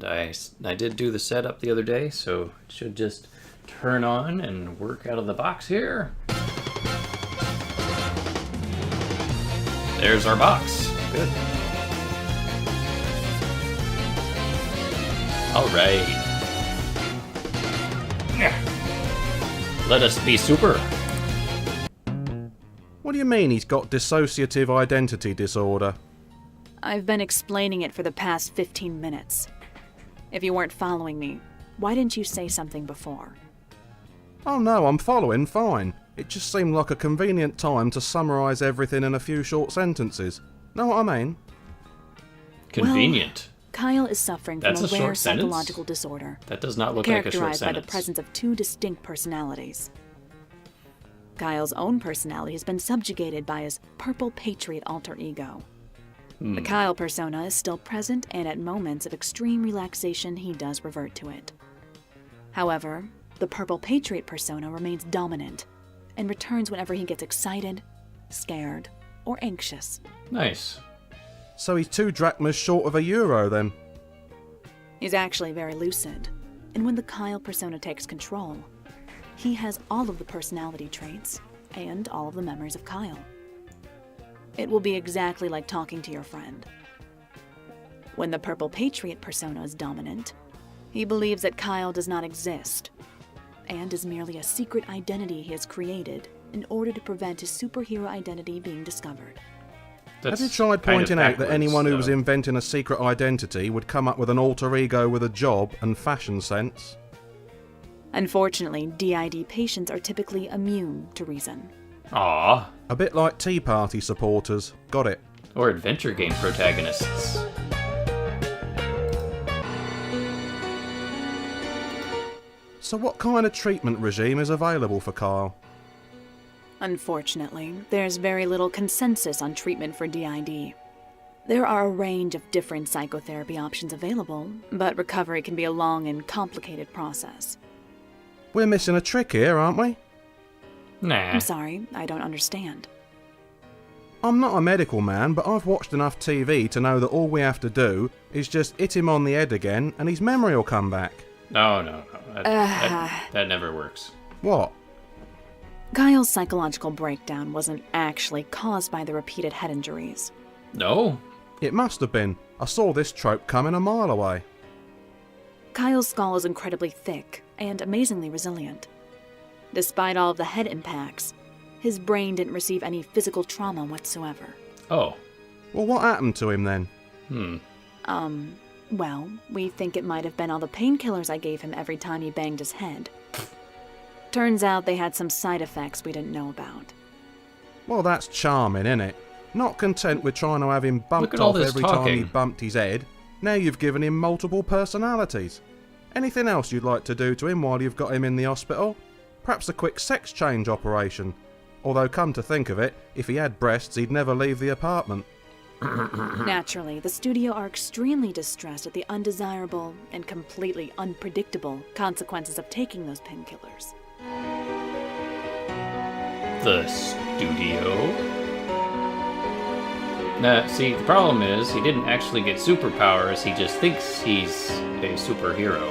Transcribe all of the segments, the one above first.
And I did do the setup the other day, so it should just turn on and work out of the box here. There's our box. Good. All right. Let us be super. What do you mean he's got dissociative identity disorder? I've been explaining it for the past 15 minutes. If you weren't following me, why didn't you say something before? Oh no, I'm following fine. It just seemed like a convenient time to summarise everything in a few short sentences. Know what I mean? Convenient. Well, Kyle is suffering from That's a a rare short sentence? psychological disorder. That does not look like a short characterized by sentence. the presence of two distinct personalities. Kyle's own personality has been subjugated by his purple patriot alter ego. The Kyle persona is still present, and at moments of extreme relaxation, he does revert to it. However, the purple patriot persona remains dominant, and returns whenever he gets excited, scared, or anxious. Nice. So he's 2 drachmas short of €1 then? He's actually very lucid, and when the Kyle persona takes control, he has all of the personality traits and all of the memories of Kyle. It will be exactly like talking to your friend. When the purple patriot persona is dominant, he believes that Kyle does not exist, and is merely a secret identity he has created in order to prevent his superhero identity being discovered. Have you tried pointing out that anyone who was inventing a secret identity would come up with an alter ego with a job and fashion sense? Unfortunately, DID patients are typically immune to reason. Aww. A bit like Tea Party supporters. Got it. Or adventure game protagonists. So what kind of treatment regime is available for Kyle? Unfortunately, there's very little consensus on treatment for DID. There are a range of different psychotherapy options available, but recovery can be a long and complicated process. We're missing a trick here, aren't we? Nah. I'm sorry, I don't understand. I'm not a medical man, but I've watched enough TV to know that all we have to do is just hit him on the head again and his memory will come back. No. That never works. What? Kyle's psychological breakdown wasn't actually caused by the repeated head injuries. No? It must have been. I saw this trope coming a mile away. Kyle's skull is incredibly thick and amazingly resilient. Despite all of the head impacts, his brain didn't receive any physical trauma whatsoever. Oh. Well, what happened to him then? Well, we think it might have been all the painkillers I gave him every time he banged his head. Turns out they had some side effects we didn't know about. Well, that's charming, innit? Not content with trying to have him bumped Look at all off this every time talking. he bumped his head, now you've given him multiple personalities. Anything else you'd like to do to him while you've got him in the hospital? Perhaps a quick sex change operation. Although, come to think of it, if he had breasts, he'd never leave the apartment. Naturally, the studio are extremely distressed at the undesirable and completely unpredictable consequences of taking those painkillers. The studio? Nah, see, the problem is he didn't actually get superpowers, he just thinks he's a superhero.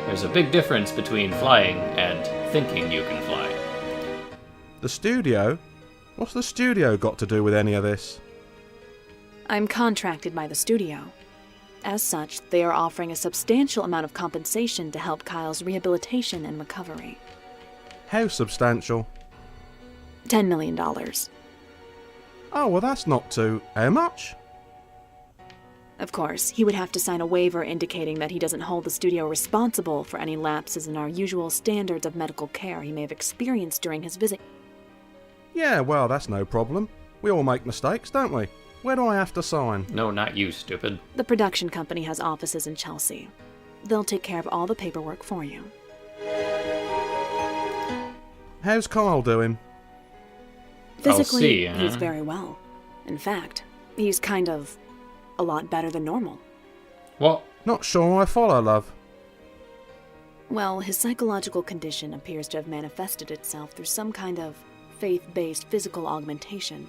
There's a big difference between flying and thinking you can fly. The studio? What's the studio got to do with any of this? I'm contracted by the studio. As such, they are offering a substantial amount of compensation to help Kyle's rehabilitation and recovery. How substantial? $10 million. Oh, well that's not too... How much? Of course, he would have to sign a waiver indicating that he doesn't hold the studio responsible for any lapses in our usual standards of medical care he may have experienced during his visit. Yeah, well, that's no problem. We all make mistakes, don't we? Where do I have to sign? No, not you, stupid. The production company has offices in Chelsea. They'll take care of all the paperwork for you. How's Kyle doing? Physically, I'll see, he's very well. In fact, he's kind of a lot better than normal. What? Not sure I follow, love. Well, his psychological condition appears to have manifested itself through some kind of faith-based physical augmentation.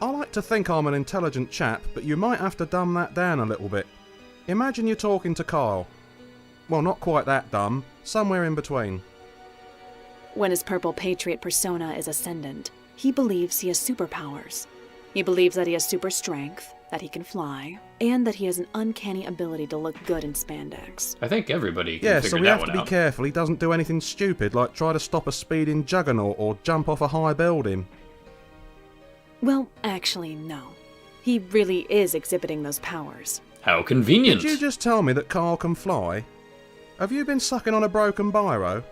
I like to think I'm an intelligent chap, but you might have to dumb that down a little bit. Imagine you're talking to Kyle. Well, not quite that dumb, somewhere in between. When his Purple Patriot persona is ascendant, he believes he has superpowers. He believes that he has super strength, that he can fly, and that he has an uncanny ability to look good in spandex. I think everybody can Yeah, figure so we that have one to be out. careful he doesn't do anything stupid like try to stop a speeding juggernaut or jump off a high building. Well, actually, no. He really is exhibiting those powers. How convenient. Did you just tell me that Kyle can fly? Have you been sucking on a broken biro?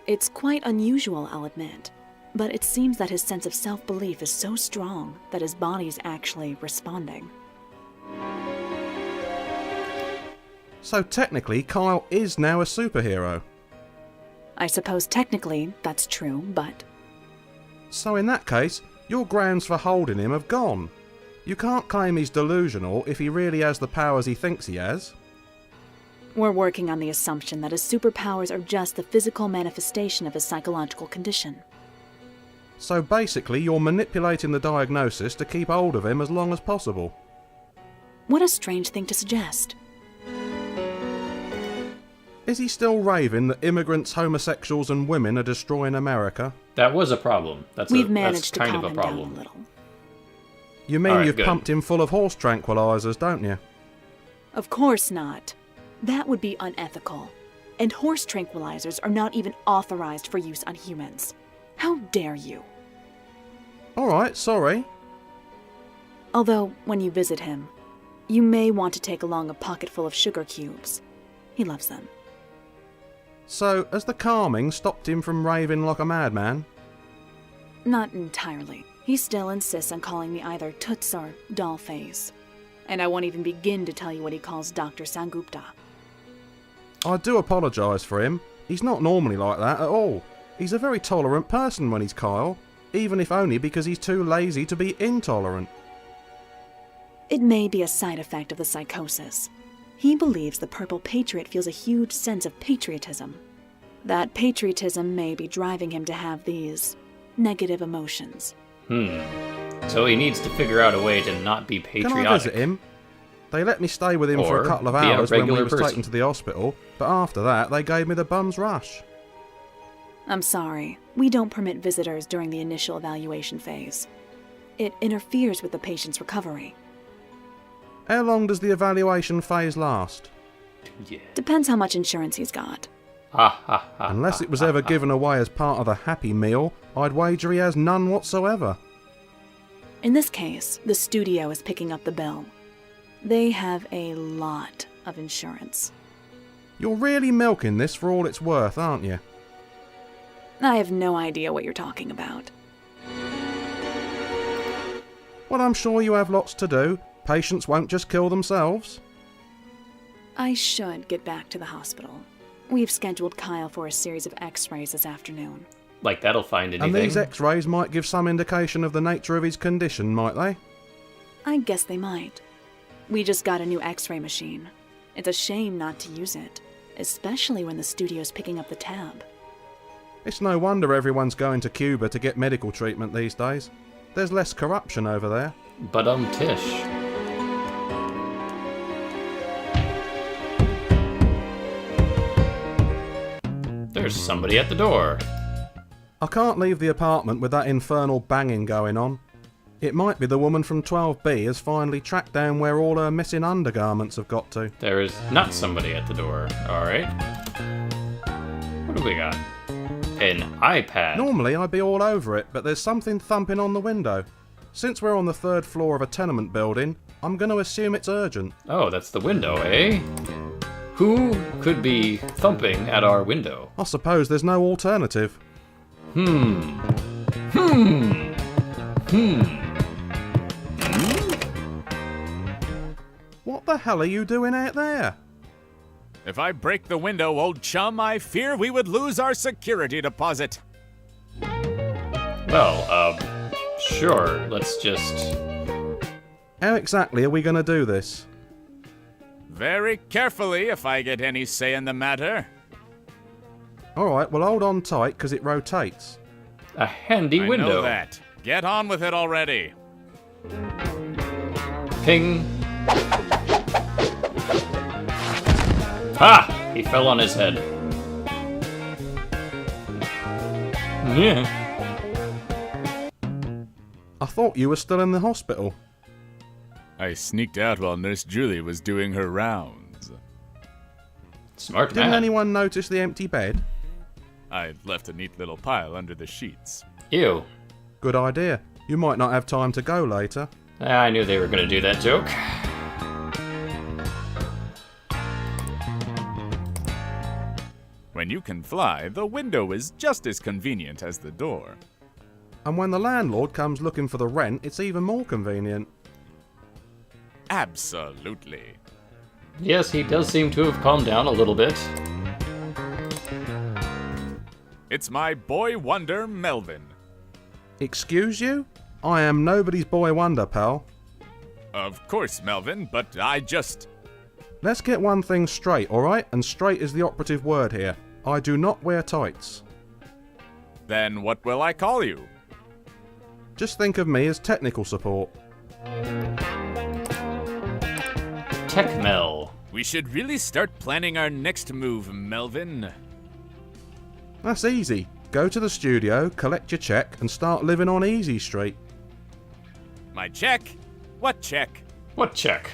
It's quite unusual, I'll admit. But it seems that his sense of self-belief is so strong that his body's actually responding. So technically, Kyle is now a superhero. I suppose technically that's true, but So in that case, your grounds for holding him have gone. You can't claim he's delusional if he really has the powers he thinks he has. we're working on the assumption that his superpowers are just the physical manifestation of his psychological condition. So basically, you're manipulating the diagnosis to keep hold of him as long as possible. What a strange thing to suggest. Is he still raving that immigrants, homosexuals and women are destroying America? That was a problem. We've managed to kind calm of a him down a problem. little. You mean Alright, you've good. pumped him full of horse tranquilizers, don't you? Of course not. That would be unethical. And horse tranquilizers are not even authorized for use on humans. How dare you? Alright, sorry. Although, when you visit him, you may want to take along a pocket full of sugar cubes. He loves them. So, has the calming stopped him from raving like a madman? Not entirely. He still insists on calling me either Toots or Dollface. And I won't even begin to tell you what he calls Dr. Sangupta. I do apologise for him. He's not normally like that at all. He's a very tolerant person when he's Kyle, even if only because he's too lazy to be intolerant. It may be a side effect of the psychosis. He believes the Purple Patriot feels a huge sense of patriotism. That patriotism may be driving him to have these negative emotions. So he needs to figure out a way to not be patriotic. Can I visit him? They let me stay with him for Or a couple of be a hours when we regular was person. taken to the hospital, but after that they gave me the bum's rush. I'm sorry, we don't permit visitors during the initial evaluation phase. It interferes with the patient's recovery. How long does the evaluation phase last? Yeah. Depends how much insurance he's got. Ha ha ha. Unless it was ever given away as part of the Happy Meal, I'd wager he has none whatsoever. In this case, the studio is picking up the bill. They have a lot of insurance. You're really milking this for all it's worth, aren't you? I have no idea what you're talking about. Well, I'm sure you have lots to do. Patients won't just kill themselves. I should get back to the hospital. We've scheduled Kyle for a series of x-rays this afternoon. Like that'll find anything. And these x-rays might give some indication of the nature of his condition, might they? I guess they might. We just got a new x-ray machine. It's a shame not to use it, especially when the studio's picking up the tab. It's no wonder everyone's going to Cuba to get medical treatment these days. There's less corruption over there. But Tish. There's somebody at the door. I can't leave the apartment with that infernal banging going on. It might be the woman from 12B has finally tracked down where all her missing undergarments have got to. There is not somebody at the door. Alright. What do we got? An iPad. Normally I'd be all over it, but there's something thumping on the window. Since we're on the 3rd floor of a tenement building, I'm going to assume it's urgent. Oh, that's the window, eh? Who could be thumping at our window? I suppose there's no alternative. What the hell are you doing out there? If I break the window, old chum, I fear we would lose our security deposit. Well, sure. Let's just... How exactly are we going to do this? Very carefully, if I get any say in the matter. Alright, well hold on tight, because it rotates. A handy I window. know that. Get on with it already. Ping. Ha! He fell on his head. Yeah. I thought you were still in the hospital. I sneaked out while Nurse Julie was doing her rounds. Smart Didn't man. anyone notice the empty bed? I left a neat little pile under the sheets. Ew. Good idea. You might not have time to go later. I knew they were gonna do that joke. When you can fly, the window is just as convenient as the door. And when the landlord comes looking for the rent, it's even more convenient. Absolutely. Yes, he does seem to have calmed down a little bit. It's my boy wonder, Melvin. Excuse you? I am nobody's boy wonder, pal. Of course, Melvin, but I just... Let's get one thing straight, alright? And straight is the operative word here. I do not wear tights. Then what will I call you? Just think of me as technical support. Techmel. We should really start planning our next move, Melvin. That's easy. Go to the studio, collect your check, and start living on Easy Street. My check? What check? What check?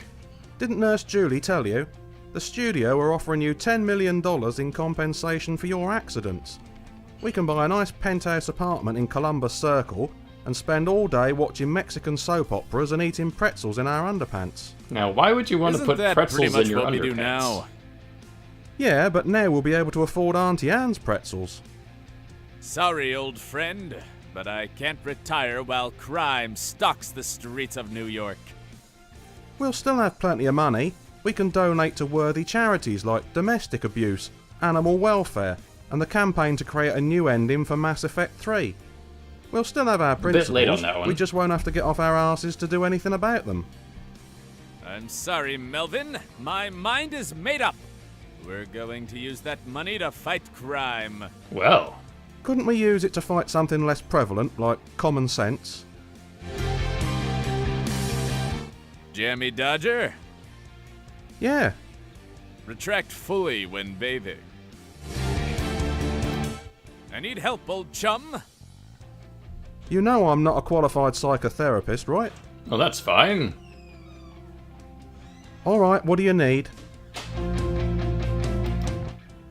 Didn't Nurse Julie tell you? The studio are offering you $10 million in compensation for your accidents. We can buy a nice penthouse apartment in Columbus Circle and spend all day watching Mexican soap operas and eating pretzels in our underpants. Now, why would you want to Isn't put that pretzels pretty much in your what we underpants? do now? Yeah, but now we'll be able to afford Auntie Anne's pretzels. Sorry, old friend, but I can't retire while crime stalks the streets of New York. We'll still have plenty of money. We can donate to worthy charities like domestic abuse, animal welfare, and the campaign to create a new ending for Mass Effect 3. We'll still have our bit principles, late on that one. we just won't have to get off our asses to do anything about them. I'm sorry, Melvin. My mind is made up. We're going to use that money to fight crime. Well, Couldn't we use it to fight something less prevalent, like common sense? Jammy Dodger, Yeah, retract fully when bathing. I need help, old chum. you know I'm not a qualified psychotherapist, right? well, that's fine. Alright, what do you need?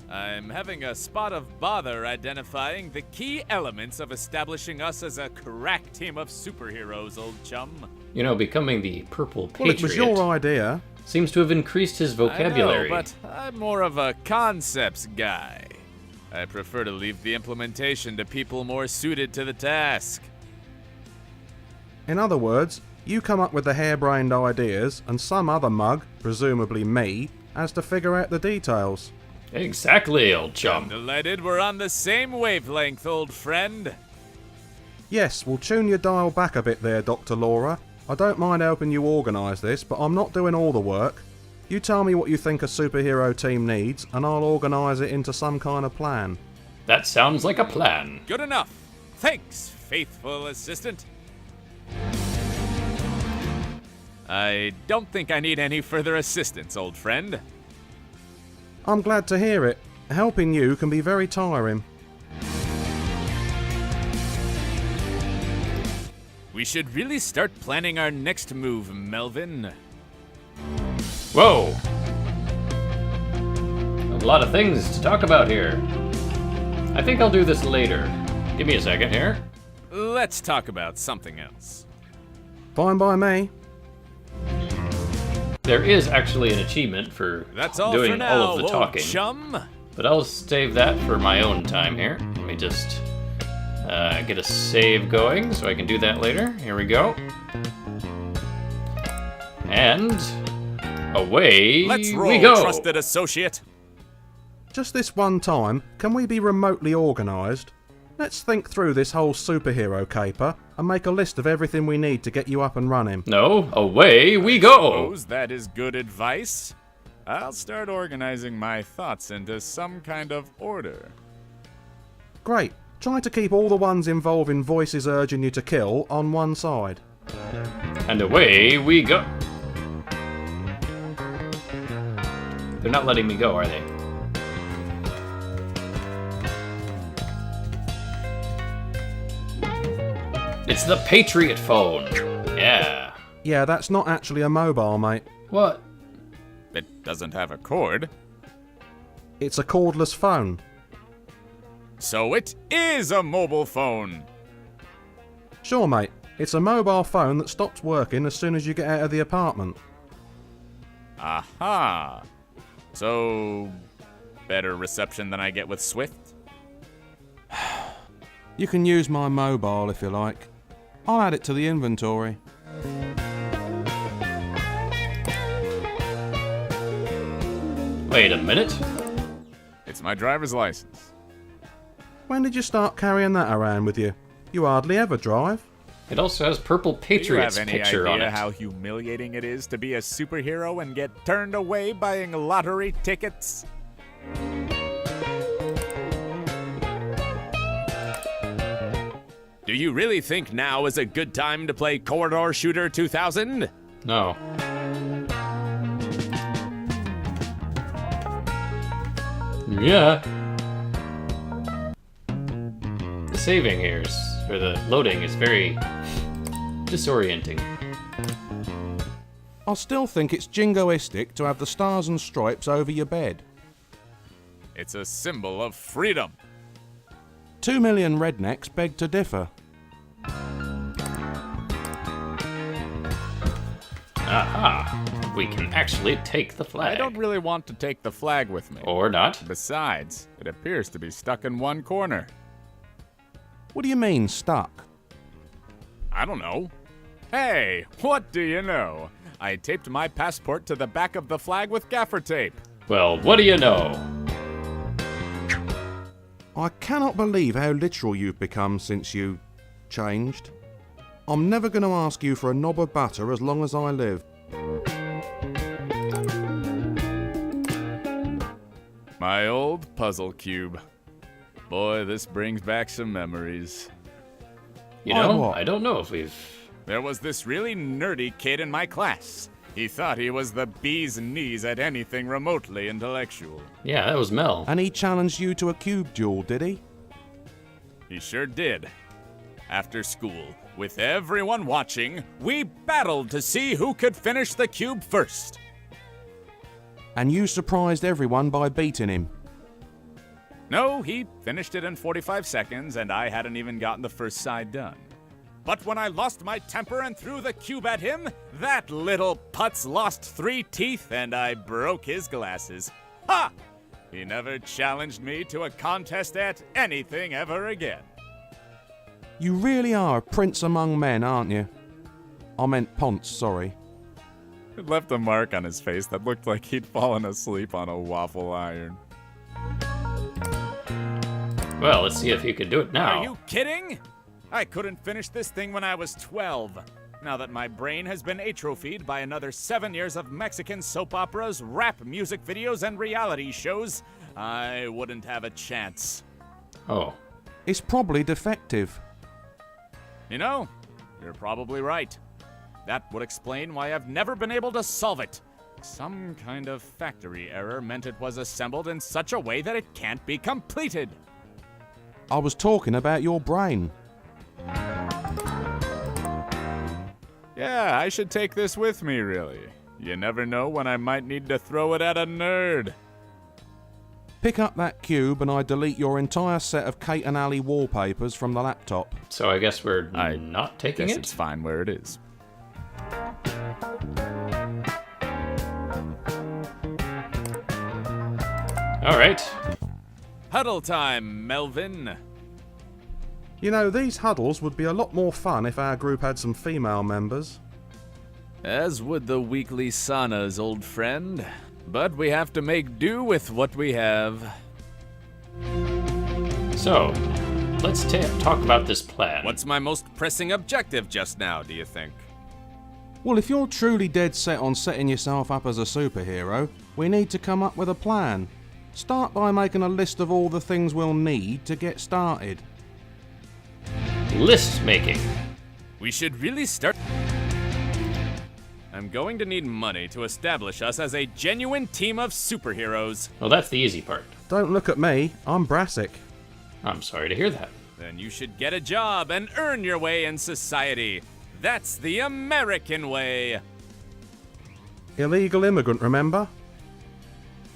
I'm having a spot of bother identifying the key elements of establishing us as a crack team of superheroes, old chum. You know, becoming the Purple Well, Patriot it was your idea. seems to have increased his vocabulary. I know, but I'm more of a concepts guy. I prefer to leave the implementation to people more suited to the task. In other words, you come up with the harebrained ideas, and some other mug, presumably me, has to figure out the details. Exactly, old I'm chum. delighted we're on the same wavelength, old friend. Yes, we'll tune your dial back a bit there, Dr. Laura. I don't mind helping you organise this, but I'm not doing all the work. You tell me what you think a superhero team needs, and I'll organise it into some kind of plan. That sounds like a plan. Good enough. Thanks, faithful assistant. I don't think I need any further assistance, old friend. I'm glad to hear it. Helping you can be very tiring. We should really start planning our next move, Melvin. Whoa! A lot of things to talk about here. I think I'll do this later. Give me a second here. Let's talk about something else. Fine by me. There is actually an achievement for That's all doing for now, all of the old talking. chum. But I'll save that for my own time here. Let me just get a save going so I can do that later. Here we go. And away Let's roll, we go. trusted associate. Just this one time, can we be remotely organised? Let's think through this whole superhero caper and make a list of everything we need to get you up and running. No, away we go. Suppose that is good advice. I'll start organizing my thoughts into some kind of order. Great. Try to keep all the ones involving voices urging you to kill on one side. And away we go. They're not letting me go, are they? It's the Patriot phone. Yeah. Yeah, that's not actually a mobile, mate. What? It doesn't have a cord. It's a cordless phone. So it is a mobile phone. Sure, mate. It's a mobile phone that stops working as soon as you get out of the apartment. Aha. So, better reception than I get with Swift? You can use my mobile if you like. I'll add it to the inventory. Wait a minute. It's my driver's license. When did you start carrying that around with you? You hardly ever drive. It also has purple Patriots Do you have any picture on idea it. how humiliating it is to be a superhero and get turned away buying lottery tickets? Do you really think now is a good time to play Corridor Shooter 2000? No. Yeah. The saving here is, or the loading is very disorienting. I still think it's jingoistic to have the stars and stripes over your bed. It's a symbol of freedom. 2 million rednecks beg to differ. Aha! We can actually take the flag. I don't really want to take the flag with me. Or not. Besides, it appears to be stuck in one corner. What do you mean, stuck? I don't know. Hey, what do you know? I taped my passport to the back of the flag with gaffer tape. Well, what do you know? I cannot believe how literal you've become since you changed. I'm never going to ask you for a knob of butter as long as I live. My old puzzle cube. Boy, this brings back some memories. You Oh, know, what? I don't know if we've... There was this really nerdy kid in my class. He thought he was the bee's knees at anything remotely intellectual. Yeah, that was Mel. And he challenged you to a cube duel, did he? He sure did. After school, with everyone watching, we battled to see who could finish the cube first. And you surprised everyone by beating him. No, he finished it in 45 seconds, and I hadn't even gotten the first side done. But when I lost my temper and threw the cube at him, that little putz lost 3 teeth and I broke his glasses. Ha! He never challenged me to a contest at anything ever again. You really are a prince among men, aren't you? I meant Ponce, sorry. It left a mark on his face that looked like he'd fallen asleep on a waffle iron. Well, let's see if you can do it now. Are you kidding? I couldn't finish this thing when I was 12. Now that my brain has been atrophied by another 7 years of Mexican soap operas, rap music videos, and reality shows, I wouldn't have a chance. Oh. It's probably defective. You know, you're probably right. That would explain why I've never been able to solve it. Some kind of factory error meant it was assembled in such a way that it can't be completed. I was talking about your brain. Yeah, I should take this with me, really. You never know when I might need to throw it at a nerd. Pick up that cube and I delete your entire set of Kate and Ali wallpapers from the laptop. So I guess we're I not taking Guess it? it's fine where it is. Alright. Huddle time, Melvin. You know, these huddles would be a lot more fun if our group had some female members. As would the weekly saunas, old friend. But we have to make do with what we have. So, let's talk about this plan. What's my most pressing objective just now, do you think? Well, if you're truly dead set on setting yourself up as a superhero, we need to come up with a plan. Start by making a list of all the things we'll need to get started. List making. We should really start... I'm going to need money to establish us as a genuine team of superheroes. Well, that's the easy part. Don't look at me, I'm Brassic. I'm sorry to hear that. Then you should get a job and earn your way in society. That's the American way. Illegal immigrant, remember?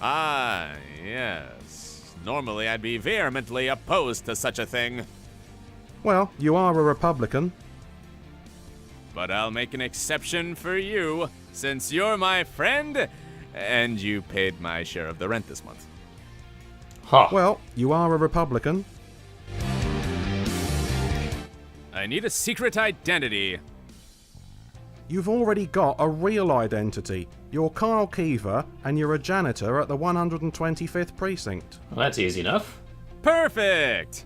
Ah, yes. Normally I'd be vehemently opposed to such a thing. Well, you are a Republican. But I'll make an exception for you, since you're my friend, and you paid my share of the rent this month. Huh. Well, you are a Republican. I need a secret identity. You've already got a real identity. You're Kyle Keever, and you're a janitor at the 125th Precinct. Well, that's easy enough. Perfect!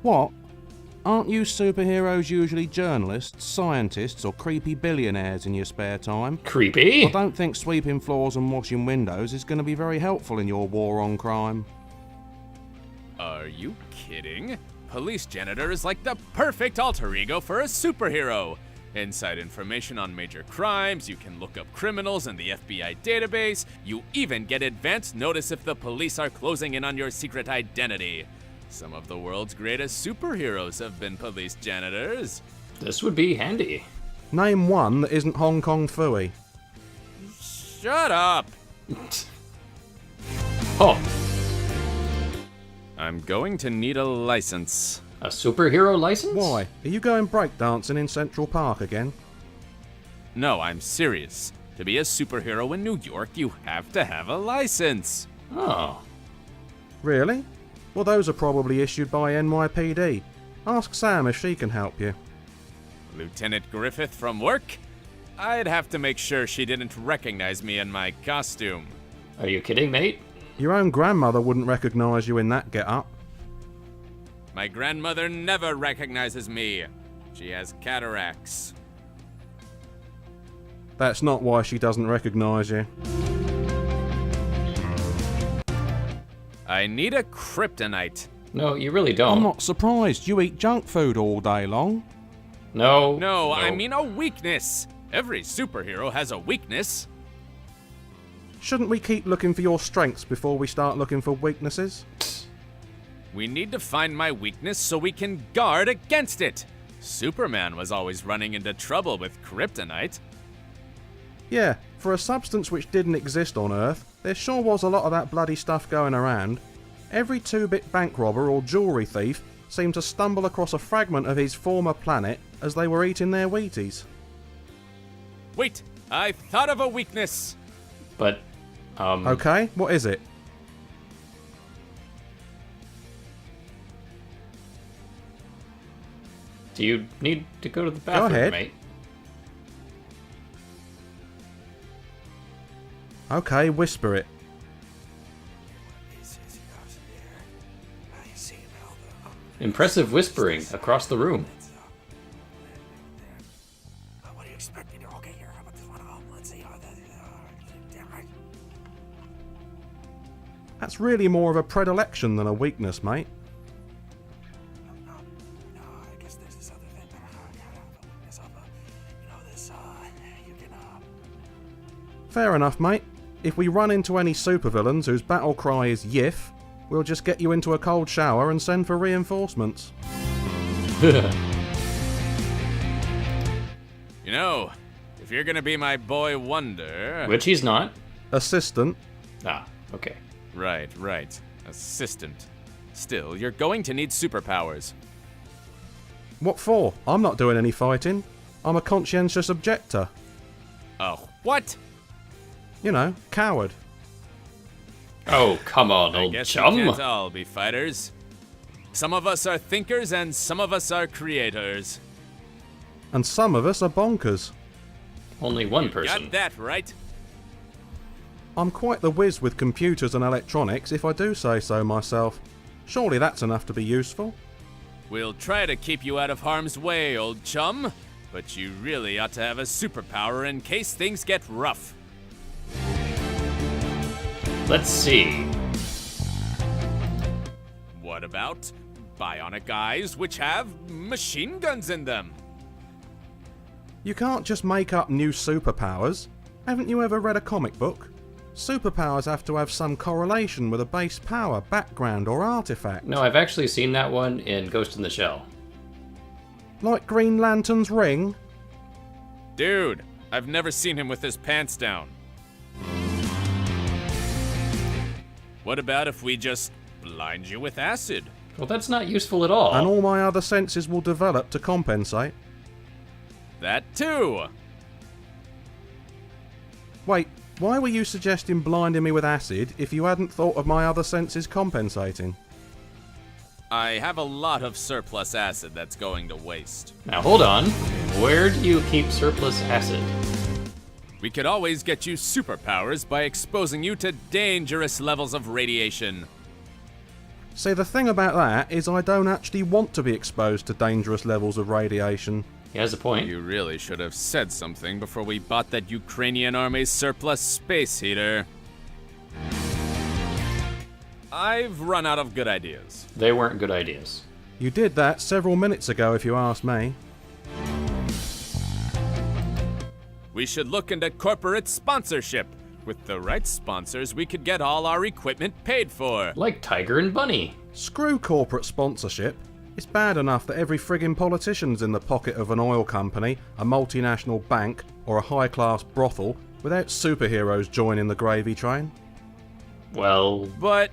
What? Aren't you superheroes usually journalists, scientists, or creepy billionaires in your spare time? Creepy? I don't think sweeping floors and washing windows is going to be very helpful in your war on crime. Are you kidding? Police janitor is like the perfect alter ego for a superhero. Inside information on major crimes, you can look up criminals in the FBI database, you even get advance notice if the police are closing in on your secret identity. Some of the world's greatest superheroes have been police janitors. This would be handy. Name one that isn't Hong Kong Phooey. Shut up! Oh, I'm going to need a license. a superhero license? Why? Are you going breakdancing in Central Park again? No, I'm serious. To be a superhero in New York, you have to have a license. Oh. Really? Well, those are probably issued by NYPD. Ask Sam if she can help you. Lieutenant Griffith from work? I'd have to make sure she didn't recognize me in my costume. Are you kidding, mate? Your own grandmother wouldn't recognise you in that get-up. My grandmother never recognizes me. She has cataracts. That's not why she doesn't recognise you. I need a kryptonite. No, you really don't. I'm not surprised. You eat junk food all day long. No. No, I mean a weakness. Every superhero has a weakness. Shouldn't we keep looking for your strengths before we start looking for weaknesses? We need to find my weakness so we can guard against it. Superman was always running into trouble with kryptonite. Yeah, for a substance which didn't exist on Earth, there sure was a lot of that bloody stuff going around. Every two-bit bank robber or jewellery thief seemed to stumble across a fragment of his former planet as they were eating their Wheaties. Wait, I thought of a weakness. But, Okay, what is it? do you need to go to the bathroom, ahead. mate? Okay, whisper it. Impressive whispering across the room. What do you expect me to? Okay, here, how about this one? Let's see. Damn right. That's really more of a predilection than a weakness, mate. No, I guess there's this other thing that I gotta have a weakness of. This, you can, Fair enough, mate. If we run into any supervillains whose battle cry is yiff, we'll just get you into a cold shower and send for reinforcements. You know, if you're gonna be my boy wonder... Which he's not. Assistant. Ah, okay. Right. Assistant. Still, you're going to need superpowers. What for? I'm not doing any fighting. I'm a conscientious objector. Oh, what? You know, coward. Oh, come on, I old guess chum. we can't all be fighters. Some of us are thinkers and some of us are creators. And some of us are bonkers. Only one person. Got that right? I'm quite the whiz with computers and electronics, if I do say so myself. Surely that's enough to be useful. We'll try to keep you out of harm's way, old chum. But you really ought to have a superpower in case things get rough. Let's see. What about bionic eyes which have machine guns in them? You can't just make up new superpowers. Haven't you ever read a comic book? Superpowers have to have some correlation with a base power, background, or artifact. No, I've actually seen that one in Ghost in the Shell. Like Green Lantern's ring? Dude, I've never seen him with his pants down. What about if we just blind you with acid? Well, that's not useful at all. And all my other senses will develop to compensate. That too! Wait, why were you suggesting blinding me with acid if you hadn't thought of my other senses compensating? I have a lot of surplus acid that's going to waste. Now hold on. Where do you keep surplus acid? We could always get you superpowers by exposing you to dangerous levels of radiation. See, the thing about that is I don't actually want to be exposed to dangerous levels of radiation. He has a point. You really should have said something before we bought that Ukrainian army's surplus space heater. I've run out of good ideas. They weren't good ideas. You did that several minutes ago if you ask me. We should look into corporate sponsorship. With the right sponsors, we could get all our equipment paid for. Like Tiger and Bunny. Screw corporate sponsorship. It's bad enough that every friggin' politician's in the pocket of an oil company, a multinational bank, or a high-class brothel without superheroes joining the gravy train. Well, But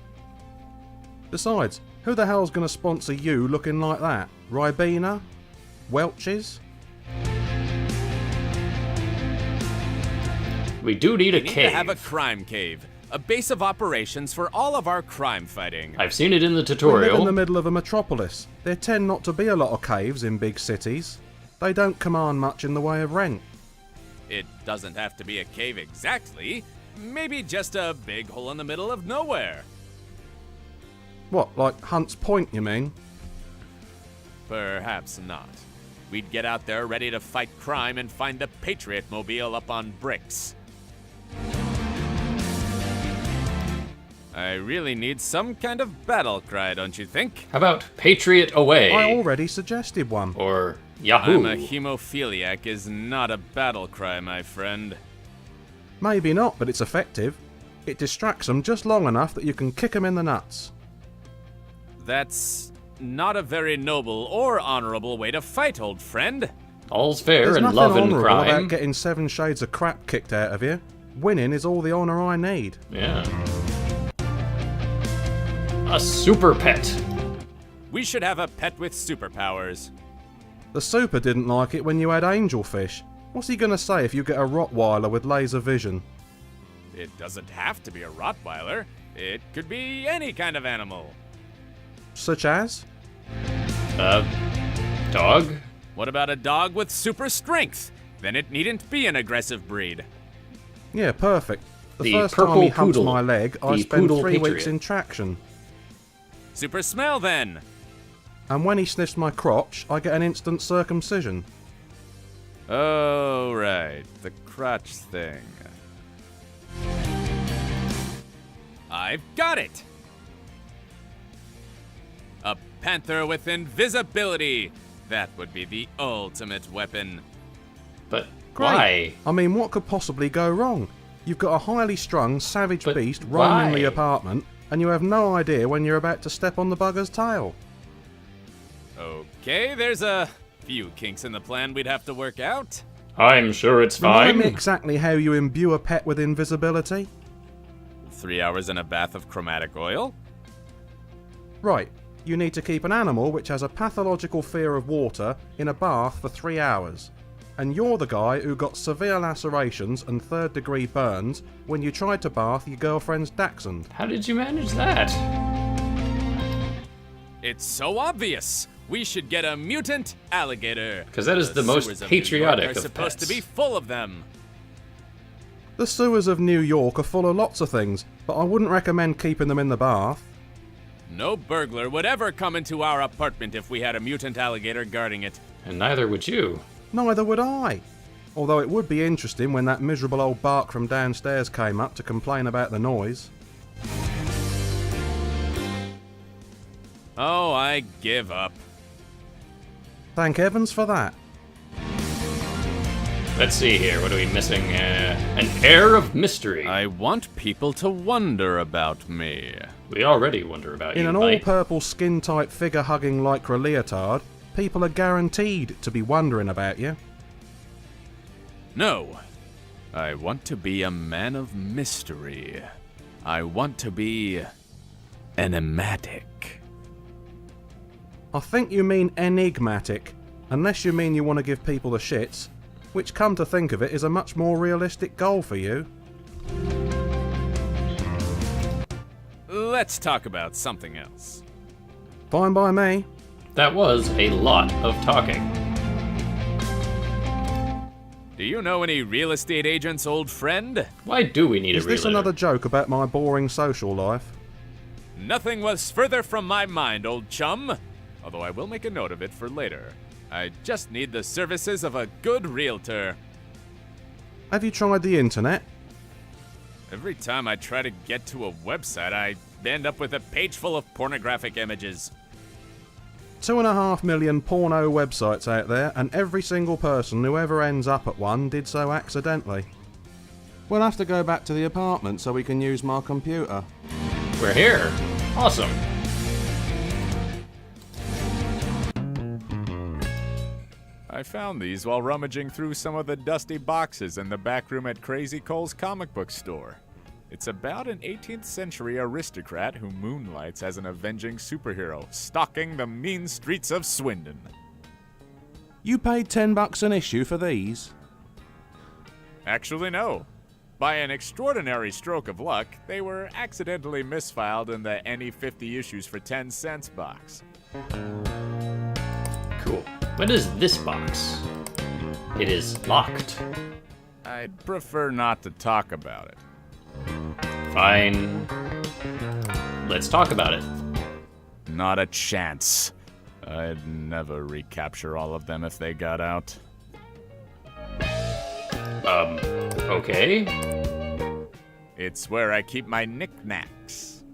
Besides, who the hell's gonna sponsor you looking like that? Ribena? Welch's? we do need a we need cave. to have a crime cave. A base of operations for all of our crime fighting. I've seen it in the We live tutorial. in the middle of a metropolis. There tend not to be a lot of caves in big cities. They don't command much in the way of rent. It doesn't have to be a cave exactly. Maybe just a big hole in the middle of nowhere. What, like Hunt's Point, you mean? Perhaps not. We'd get out there ready to fight crime and find the Patriot Mobile up on bricks. I really need some kind of battle cry, don't you think? How about Patriot Away? I already suggested one. Or Yahoo? I'm a hemophiliac is not a battle cry, my friend. Maybe not, but it's effective. It distracts them just long enough that you can kick them in the nuts. That's not a very noble or honorable way to fight, old friend. All's fair There's in nothing love and honourable crime. about getting 7 shades of crap kicked out of you. Winning is all the honour I need. Yeah. A super pet. We should have a pet with superpowers. The super didn't like it when you had angelfish. What's he gonna say if you get a Rottweiler with laser vision? It doesn't have to be a Rottweiler. It could be any kind of animal. Such as? Dog? What about a dog with super strength? Then it needn't be an aggressive breed. Yeah, perfect. The The first time purple he humps poodle. my leg, I The spend poodle 3 weeks patriot. in traction. Super smell then. And when he sniffs my crotch, I get an instant circumcision. Oh, right. The crotch thing. I've got it! A panther with invisibility. That would be the ultimate weapon. But Great. why? I mean, what could possibly go wrong? You've got a highly strung, savage But beast roaming the why? apartment, and you have no idea when you're about to step on the bugger's tail. Okay, there's a few kinks in the plan we'd have to work out. I'm sure it's Remind me fine. exactly how you imbue a pet with invisibility. 3 hours in a bath of chromatic oil. Right, you need to keep an animal which has a pathological fear of water in a bath for 3 hours. And you're the guy who got severe lacerations and 3rd-degree burns when you tried to bath your girlfriend's dachshund. How did you manage that? It's so obvious. We should get a mutant alligator. 'Cause that is the most sewers of New York patriotic are of supposed to pets. be full of them. The sewers of New York are full of lots of things, but I wouldn't recommend keeping them in the bath. No burglar would ever come into our apartment if we had a mutant alligator guarding it. And neither would you. Neither would I. Although it would be interesting when that miserable old bark from downstairs came up to complain about the noise. Oh, I give up. Thank heavens for that. Let's see here. What are we missing? An air of mystery. I want people to wonder about me. We already wonder about In you, an mate. all-purple skin-tight figure-hugging lycra leotard, people are guaranteed to be wondering about you. No. I want to be a man of mystery. I want to be enigmatic. I think you mean enigmatic, unless you mean you want to give people the shits, which, come to think of it, is a much more realistic goal for you. Let's talk about something else. Fine by me. That was a lot of talking. Do you know any real estate agents, old friend? Why do we need Is a this realtor? another joke about my boring social life? Nothing was further from my mind, old chum. Although I will make a note of it for later. I just need the services of a good realtor. Have you tried the internet? Every time I try to get to a website, I end up with a page full of pornographic images. 2.5 million porno websites out there, and every single person who ever ends up at one did so accidentally. We'll have to go back to the apartment so we can use my computer. We're here. Awesome. I found these while rummaging through some of the dusty boxes in the back room at Crazy Cole's comic book store. It's about an 18th century aristocrat who moonlights as an avenging superhero, stalking the mean streets of Swindon. You paid $10 an issue for these? Actually, no. By an extraordinary stroke of luck, they were accidentally misfiled in the Any 50 Issues for 10 cents box. Cool. What is this box? It is locked. I'd prefer not to talk about it. Fine. Let's talk about it. Not a chance. I'd never recapture all of them if they got out. Okay. It's where I keep my knickknacks.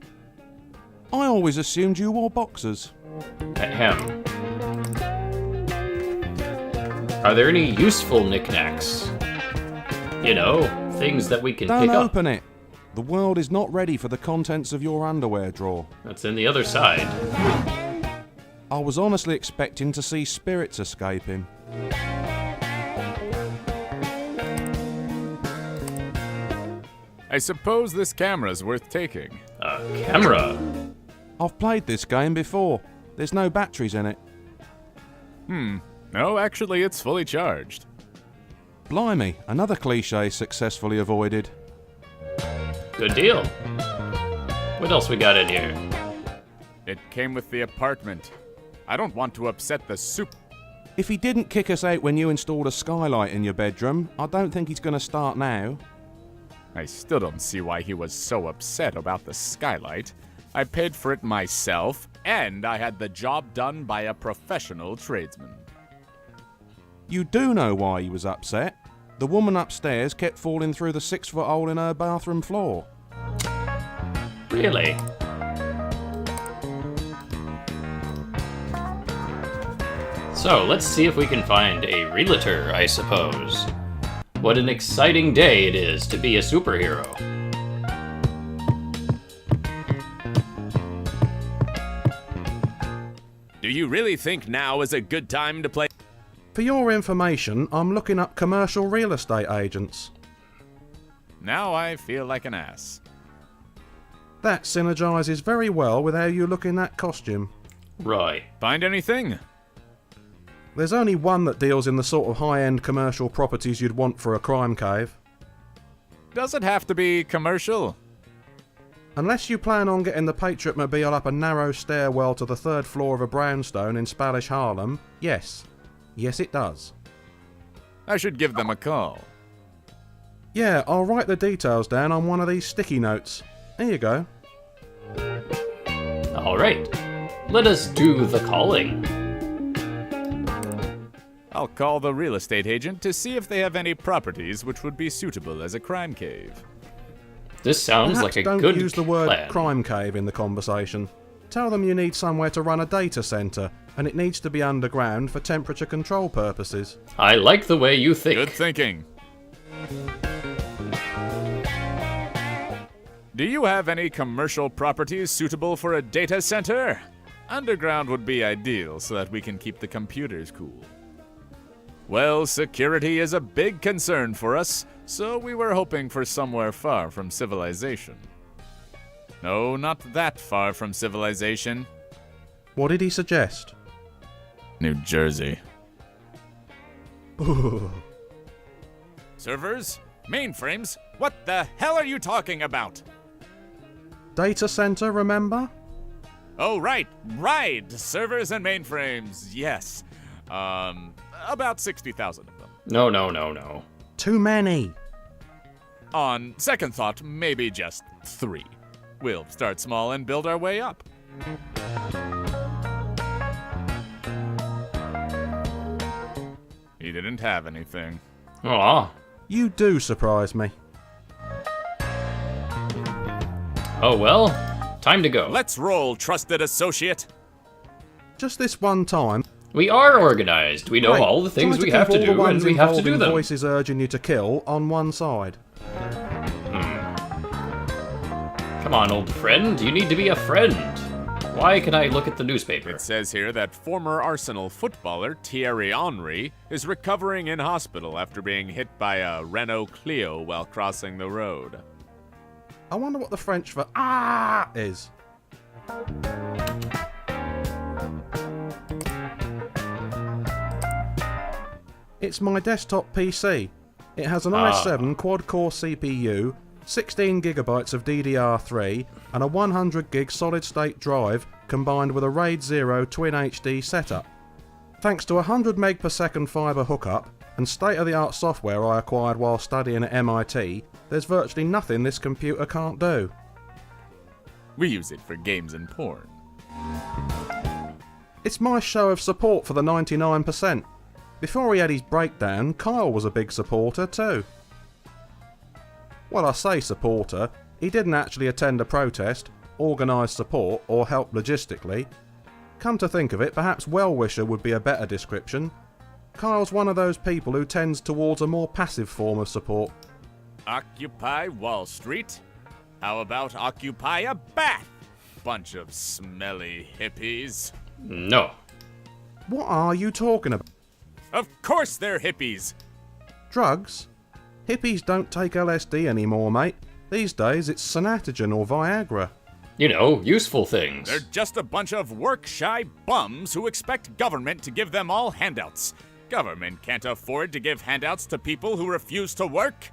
I always assumed you wore boxers. Ahem. Are there any useful knickknacks? You know, things that we can Don't pick up. open it. The world is not ready for the contents of your underwear drawer. That's in the other side. I was honestly expecting to see spirits escaping. I suppose this camera's worth taking. A camera. I've played this game before. There's no batteries in it. No, actually, it's fully charged. Blimey, another cliche successfully avoided. Good deal. What else we got in here? It came with the apartment. I don't want to upset the soup. If he didn't kick us out when you installed a skylight in your bedroom, I don't think he's going to start now. I still don't see why he was so upset about the skylight. I paid for it myself, and I had the job done by a professional tradesman. You do know why he was upset. The woman upstairs kept falling through the 6-foot hole in her bathroom floor. Really? So, let's see if we can find a realtor, I suppose. What an exciting day it is to be a superhero. Do you really think now is a good time to play? For your information, I'm looking up commercial real estate agents. Now I feel like an ass. That synergizes very well with how you look in that costume. Right. Find anything? There's only one that deals in the sort of high-end commercial properties you'd want for a crime cave. Does it have to be commercial? Unless you plan on getting the Patriot Mobile up a narrow stairwell to the 3rd floor of a brownstone in Spanish Harlem, yes. Yes, it does. I should give them a call. Yeah, I'll write the details down on one of these sticky notes. Here you go. Alright. Let us do the calling. I'll call the real estate agent to see if they have any properties which would be suitable as a crime cave. This sounds Perhaps like a don't good use the word plan. crime cave in the conversation. Tell them you need somewhere to run a data center, and it needs to be underground for temperature control purposes. I like the way you think. Good thinking. Do you have any commercial properties suitable for a data center? Underground would be ideal so that we can keep the computers cool. Well, security is a big concern for us, so we were hoping for somewhere far from civilization. No, not that far from civilization. What did he suggest? New Jersey. Servers? Mainframes? What the hell are you talking about? Data center, remember? Oh, right. Servers and mainframes, yes. About 60,000 of them. No. Too many. On second thought, maybe just 3. We'll start small and build our way up. He didn't have anything. Aw. You do surprise me. Oh well, time to go. Let's roll, trusted associate. Just this one time. We are organized. We know Right, all the things try we have keep to all the do, and ones we have to involved do in them. Voices urging you to kill on one side. Come on, old friend. You need to be a friend. Why can I look at the newspaper? It says here that former Arsenal footballer Thierry Henry is recovering in hospital after being hit by a Renault Clio while crossing the road. I wonder what the French for "ah" is. It's my desktop PC. It has an i7 quad-core CPU, 16 gigabytes of DDR3, and a 100 gig solid-state drive combined with a RAID 0 Twin HD setup. Thanks to a 100 meg per second fibre hookup and state-of-the-art software I acquired while studying at MIT, there's virtually nothing this computer can't do. We use it for games and porn. It's my show of support for the 99%. Before he had his breakdown, Kyle was a big supporter too. Well, I say supporter, he didn't actually attend a protest, organise support or help logistically. Come to think of it, perhaps well-wisher would be a better description. Kyle's one of those people who tends towards a more passive form of support. Occupy Wall Street? How about occupy a bath? Bunch of smelly hippies. No. What are you talking about? Of course they're hippies! Drugs? Hippies don't take LSD anymore, mate. These days it's Sanatogen or Viagra. You know, useful things. They're just a bunch of work-shy bums who expect government to give them all handouts. Government can't afford to give handouts to people who refuse to work.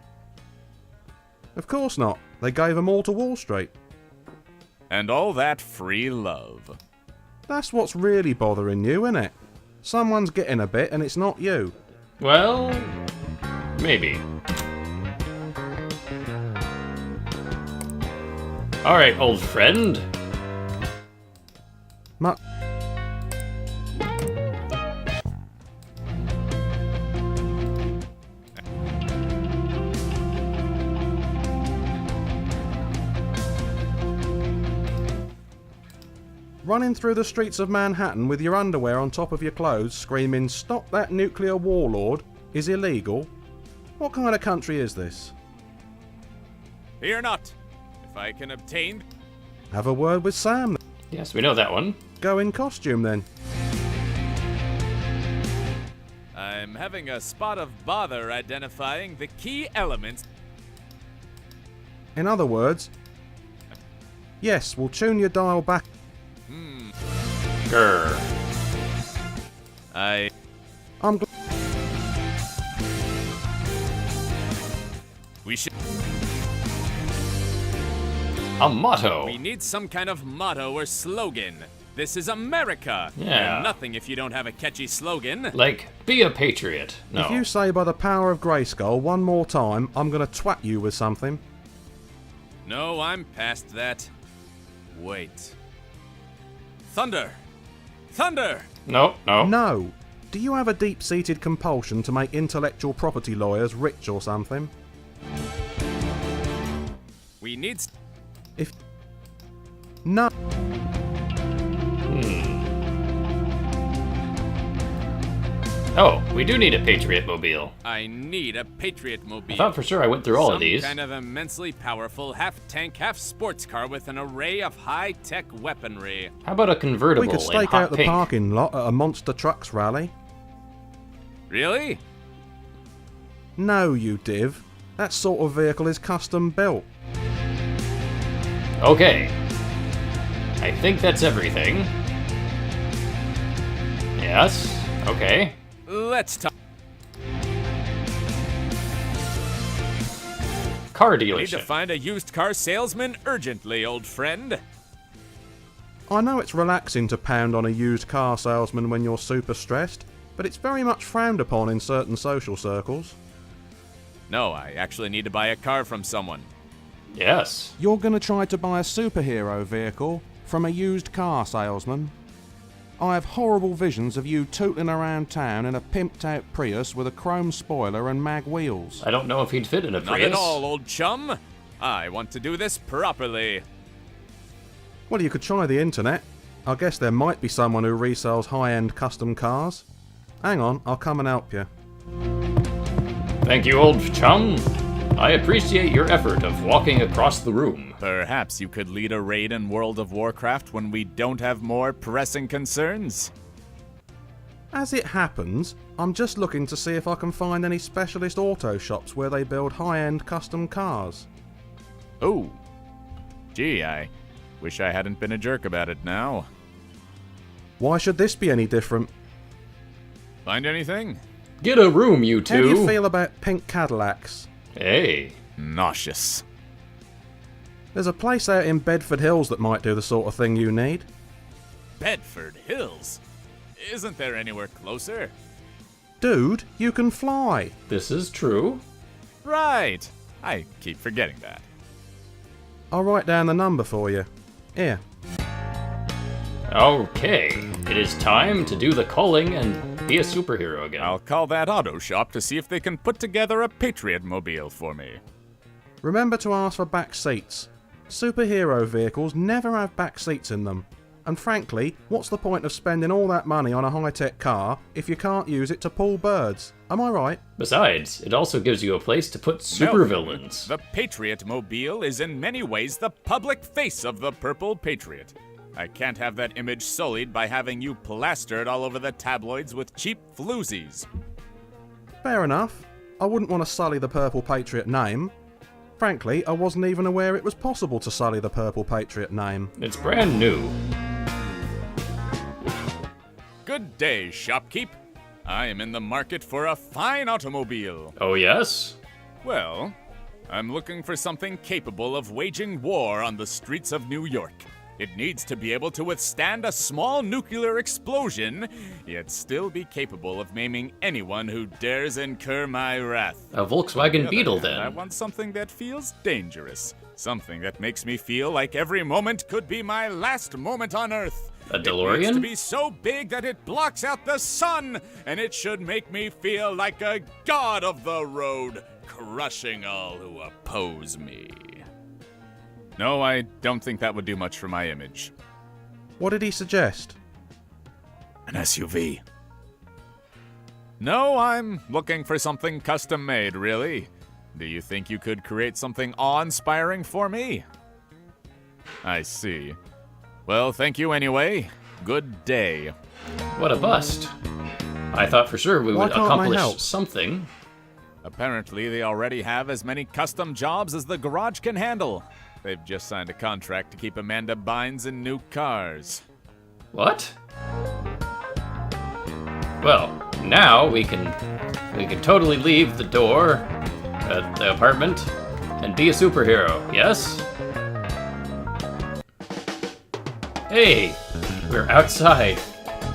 Of course not. They gave them all to Wall Street. And all that free love. That's what's really bothering you, innit? Someone's getting a bit and it's not you. Well, maybe. Alright, old friend. Mu- Running through the streets of Manhattan with your underwear on top of your clothes screaming, "Stop that nuclear warlord," is illegal? What kind of country is this? Fear not. If I can obtain... Have a word with Sam. Yes, we know that one. Go in costume then. I'm having a spot of bother identifying the key elements. In other words, yes, we'll tune your dial back. Grr. I'm glad. We should... A motto. We need some kind of motto or slogan. This is America. Yeah. You're nothing if you don't have a catchy slogan. Like, be a patriot. No. If you say by the power of Grayskull one more time, I'm gonna twat you with something. No, I'm past that. Wait. Thunder! Thunder! No. No. Do you have a deep-seated compulsion to make intellectual property lawyers rich or something? We need... If... No. Oh, we do need a Patriot Mobile. I need a Patriot Mobile. I thought for sure I went through all of these. Some kind of immensely powerful half-tank, half-sports car with an array of high-tech weaponry. How about a convertible We could in stake hot out the pink? parking lot at a monster trucks rally. Really? No, you div. That sort of vehicle is custom built. Okay. I think that's everything. Yes. Okay. Let's talk. Car Need to dealership. find a used car salesman urgently, old friend. I know it's relaxing to pound on a used car salesman when you're super stressed, but it's very much frowned upon in certain social circles. No, I actually need to buy a car from someone. Yes. You're gonna try to buy a superhero vehicle from a used car salesman? I have horrible visions of you tootling around town in a pimped out Prius with a chrome spoiler and mag wheels. I don't know if he'd fit in a Not Prius. at all, old chum. I want to do this properly. Well, you could try the internet. I guess there might be someone who resells high-end custom cars. Hang on, I'll come and help you. Thank you, old chum. I appreciate your effort of walking across the room. Perhaps you could lead a raid in World of Warcraft when we don't have more pressing concerns? As it happens, I'm just looking to see if I can find any specialist auto shops where they build high-end custom cars. Oh. Gee, I wish I hadn't been a jerk about it now. Why should this be any different? Find anything? Get a room, you How two. do you feel about pink Cadillacs? Hey. Nauseous. There's a place out in Bedford Hills that might do the sort of thing you need. Bedford Hills? Isn't there anywhere closer? Dude, you can fly. This is true. Right. I keep forgetting that. I'll write down the number for you. Here. Okay. It is time to do the calling and be a superhero again. I'll call that auto shop to see if they can put together a Patriot Mobile for me. Remember to ask for back seats. Superhero vehicles never have back seats in them. And frankly, what's the point of spending all that money on a high-tech car if you can't use it to pull birds? Am I right? Besides, it also gives you a place to put No, supervillains. The Patriot Mobile is in many ways the public face of the Purple Patriot. I can't have that image sullied by having you plastered all over the tabloids with cheap floozies. Fair enough. I wouldn't want to sully the Purple Patriot name. Frankly, I wasn't even aware it was possible to sully the Purple Patriot name. It's brand new. Good day, shopkeep. I am in the market for a fine automobile. Oh, yes? Well, I'm looking for something capable of waging war on the streets of New York. It needs to be able to withstand a small nuclear explosion, yet still be capable of maiming anyone who dares incur my wrath. A Volkswagen On the Beetle, other hand, I then. want something that feels dangerous. Something that makes me feel like every moment could be my last moment on Earth. A It needs to DeLorean? be so big that it blocks out the sun, and it should make me feel like a god of the road, crushing all who oppose me. No, I don't think that would do much for my image. What did he suggest? An SUV. No, I'm looking for something custom made, really. Do you think you could create something awe-inspiring for me? I see. Well, thank you anyway. Good day. What a bust. I thought for sure we Why would can't I accomplish help? something. Apparently, they already have as many custom jobs as the garage can handle. They've just signed a contract to keep Amanda Bynes in new cars. What? Well, now we can totally leave the door at the apartment and be a superhero, yes? Hey, we're outside.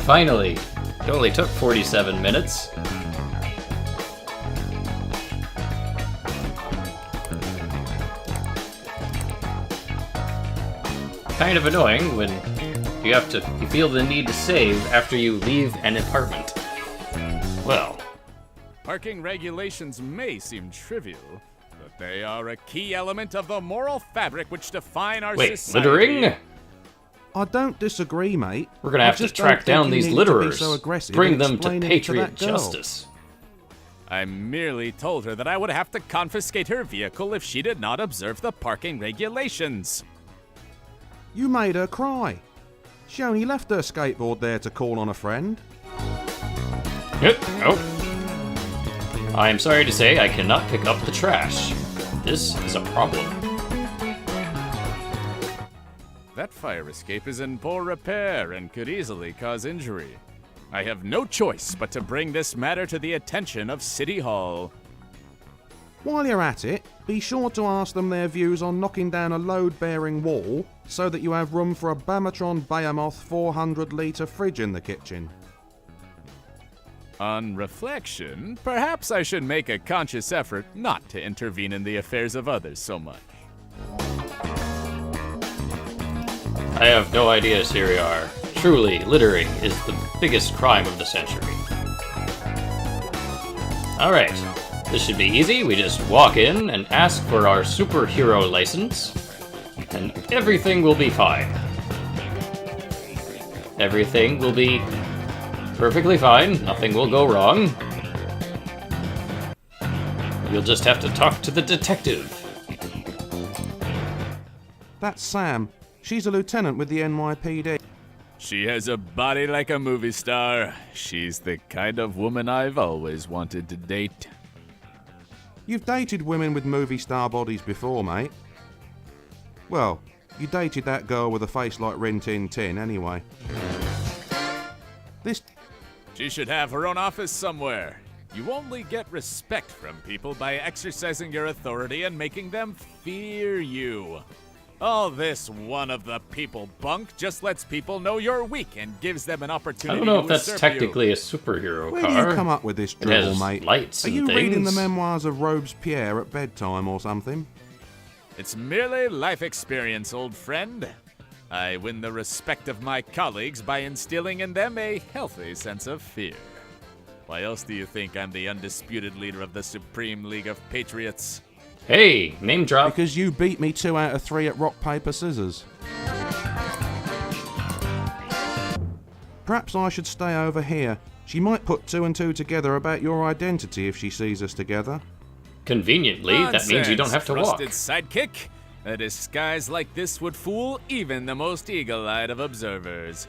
Finally. It only took 47 minutes. Kind of annoying when you feel the need to save after you leave an apartment. Well, Parking regulations may seem trivial, but they are a key element of the moral fabric which define our wait, society. littering? I don't disagree, mate. We're gonna I have to just don't track think down you these needed to be litterers, so aggressive bring in them to explaining it Patriot that girl. justice. I merely told her that I would have to confiscate her vehicle if she did not observe the parking regulations. You made her cry. She only left her skateboard there to call on a friend. Oh. I am sorry to say I cannot pick up the trash. This is a problem. That fire escape is in poor repair and could easily cause injury. I have no choice but to bring this matter to the attention of City Hall. While you're at it, be sure to ask them their views on knocking down a load-bearing wall so that you have room for a Bamatron Behemoth 400-litre fridge in the kitchen. On reflection, perhaps I should make a conscious effort not to intervene in the affairs of others so much. I have no idea, Siriar. Truly, littering is the biggest crime of the century. Alright, this should be easy. We just walk in and ask for our superhero license, and everything will be fine. Everything will be perfectly fine. Nothing will go wrong. You'll just have to talk to the detective. That's Sam. She's a lieutenant with the NYPD. She has a body like a movie star. She's the kind of woman I've always wanted to date. You've dated women with movie star bodies before, mate. Well, you dated that girl with a face like Rin Tin Tin anyway. This... She should have her own office somewhere. You only get respect from people by exercising your authority and making them fear you. All this one-of-the-people bunk just lets people know you're weak and gives them an I opportunity don't know to if that's usurp technically a superhero Where car. do you come up with this It drivel, has mate? lights Are and you reading the things. memoirs of Robespierre at bedtime or something? you. It's merely life experience, old friend. I win the respect of my colleagues by instilling in them a healthy sense of fear. Why else do you think I'm the undisputed leader of the Supreme League of Patriots? Hey, name drop. Because you beat me 2 out of 3 at rock, paper, scissors. Perhaps I should stay over here. She might put 2 and 2 together about your identity if she sees us together. Conveniently, that means you don't have to walk. Trusted sidekick. A disguise like this would fool even the most eagle-eyed of observers.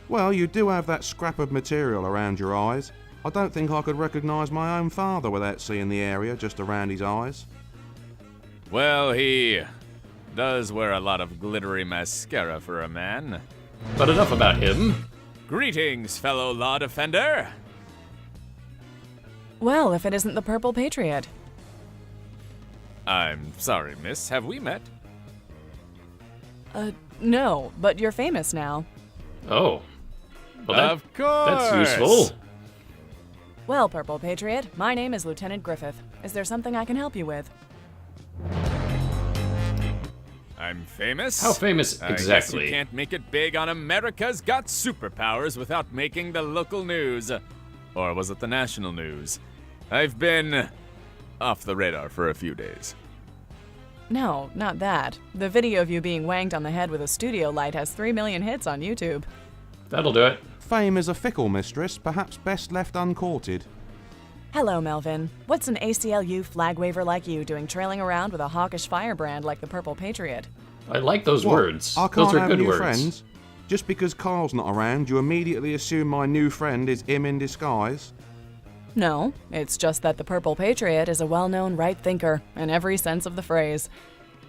Well, you do have that scrap of material around your eyes. I don't think I could recognise my own father without seeing the area just around his eyes. Well, he does wear a lot of glittery mascara for a man. But enough about him. Greetings, fellow law defender. Well, if it isn't the Purple Patriot. I'm sorry, miss. Have we met? No, but you're famous now. Oh. Well, Of course. that's useful. Well, Purple Patriot, my name is Lieutenant Griffith. Is there something I can help you with? I'm famous. How famous I guess exactly? you can't make it big on America's Got Superpowers without making the local news. Or was it the national news? I've been off the radar for a few days. No, not that. The video of you being wanged on the head with a studio light has 3 million hits on YouTube. That'll do it. Fame is a fickle mistress, perhaps best left uncourted. Hello, Melvin. What's an ACLU flag waver like you doing trailing around with a hawkish firebrand like the Purple Patriot? I like those What? words. I can't Those are have good new words. friends? Just because Carl's not around, you immediately assume my new friend is him in disguise? No, it's just that the Purple Patriot is a well-known right thinker in every sense of the phrase.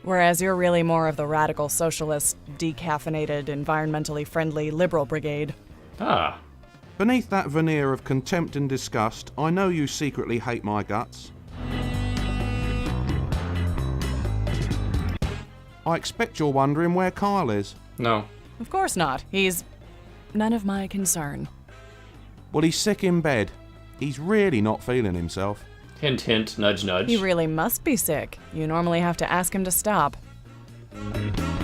Whereas you're really more of the radical socialist, decaffeinated, environmentally friendly liberal brigade. Ah. Beneath that veneer of contempt and disgust, I know you secretly hate my guts. I expect you're wondering where Kyle is. No. Of course not. He's none of my concern. Well, he's sick in bed. He's really not feeling himself. Hint, hint, nudge, nudge. He really must be sick. You normally have to ask him to stop.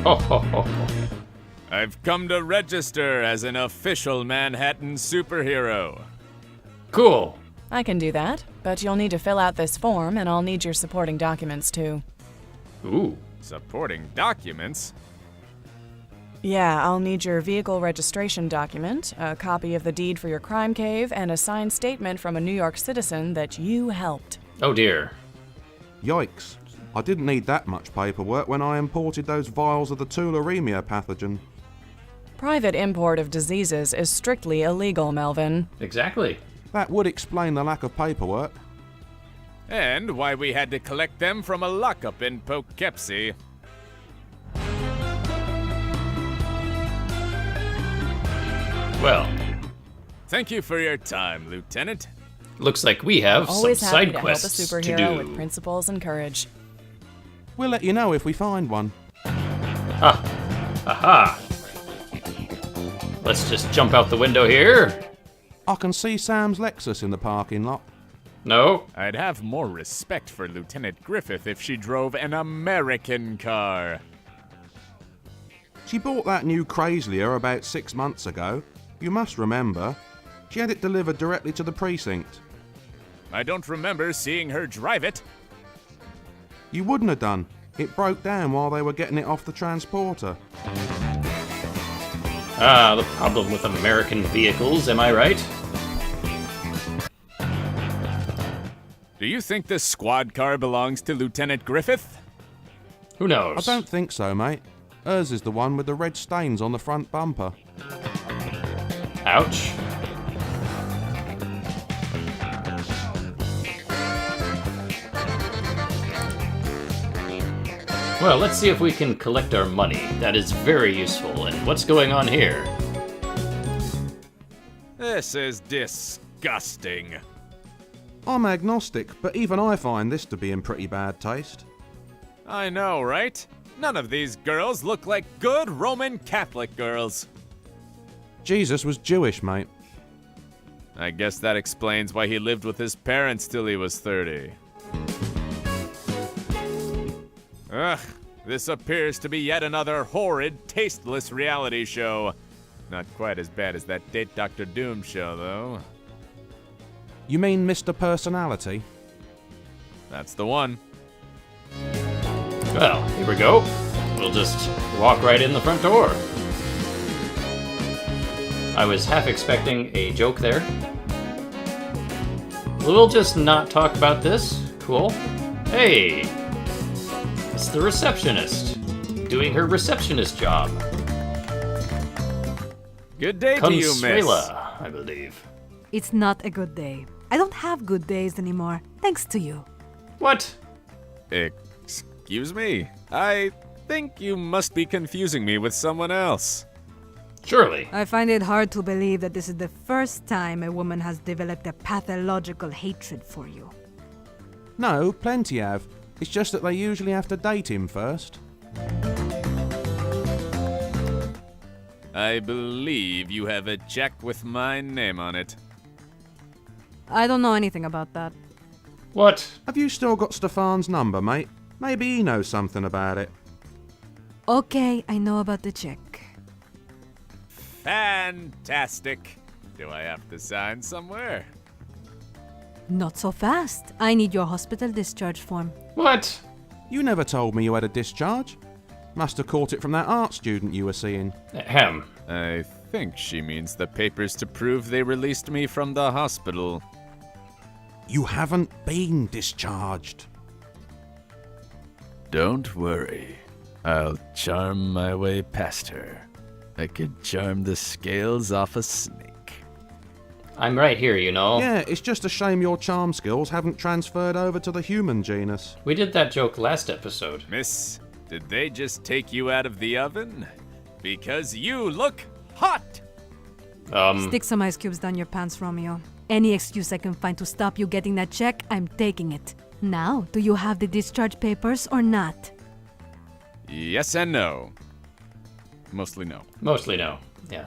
Ho, ho, ho, ho. I've come to register as an official Manhattan superhero. Cool. I can do that, but you'll need to fill out this form and I'll need your supporting documents too. Ooh. Supporting documents? Yeah, I'll need your vehicle registration document, a copy of the deed for your crime cave, and a signed statement from a New York citizen that you helped. Oh dear. Yikes. I didn't need that much paperwork when I imported those vials of the tularemia pathogen. Private import of diseases is strictly illegal, Melvin. Exactly. That would explain the lack of paperwork. And why we had to collect them from a lockup in Poughkeepsie. Well, Thank you for your time, Lieutenant. looks like we have Always some happy side to help a quests to superhero with do. principles and courage. We'll let you know if we find one. Aha! Let's just jump out the window here. I can see Sam's Lexus in the parking lot. No? I'd have more respect for Lieutenant Griffith if she drove an American car. She bought that new Chrysler about 6 months ago. You must remember. She had it delivered directly to the precinct. I don't remember seeing her drive it. You wouldn't have done. It broke down while they were getting it off the transporter. Ah, the problem with American vehicles, am I right? Do you think this squad car belongs to Lieutenant Griffith? Who I knows? don't think so, mate. Hers is the one with the red stains on the front bumper. Ouch. Well, let's see if we can collect our money. That is very useful. And what's going on here? This is disgusting. I'm agnostic, but even I find this to be in pretty bad taste. I know, right? None of these girls look like good Roman Catholic girls. Jesus was Jewish, mate. I guess that explains why he lived with his parents till he was 30. Ugh, this appears to be yet another horrid, tasteless reality show. Not quite as bad as that Date Dr. Doom show, though. You mean Mr. Personality? That's the one. Well, here we go. We'll just walk right in the front door. I was half expecting a joke there. We'll just not talk about this. Cool. Hey! It's the receptionist. Doing her receptionist job. Good day to you, miss. Consuela, I believe. It's not a good day. I don't have good days anymore, thanks to you. What? Excuse me. I think you must be confusing me with someone else. Surely. I find it hard to believe that this is the first time a woman has developed a pathological hatred for you. No, plenty have. It's just that they usually have to date him first. I believe you have a check with my name on it. I don't know anything about that. What? Have you still got Stefan's number, mate? Maybe he knows something about it. Okay, I know about the check. Fantastic. Do I have to sign somewhere? Not so fast. I need your hospital discharge form. What? You never told me you had a discharge. Must have caught it from that art student you were seeing. Ahem. I think she means the papers to prove they released me from the hospital. You haven't been discharged. Don't worry. I'll charm my way past her. I could charm the scales off a snake. I'm right here, you know. Yeah, it's just a shame your charm skills haven't transferred over to the human genus. We did that joke last episode. Miss, did they just take you out of the oven? Because you look hot! Stick some ice cubes down your pants, Romeo. Any excuse I can find to stop you getting that check, I'm taking it. Now, do you have the discharge papers or not? Yes and no. Mostly no. Mostly no. Yeah.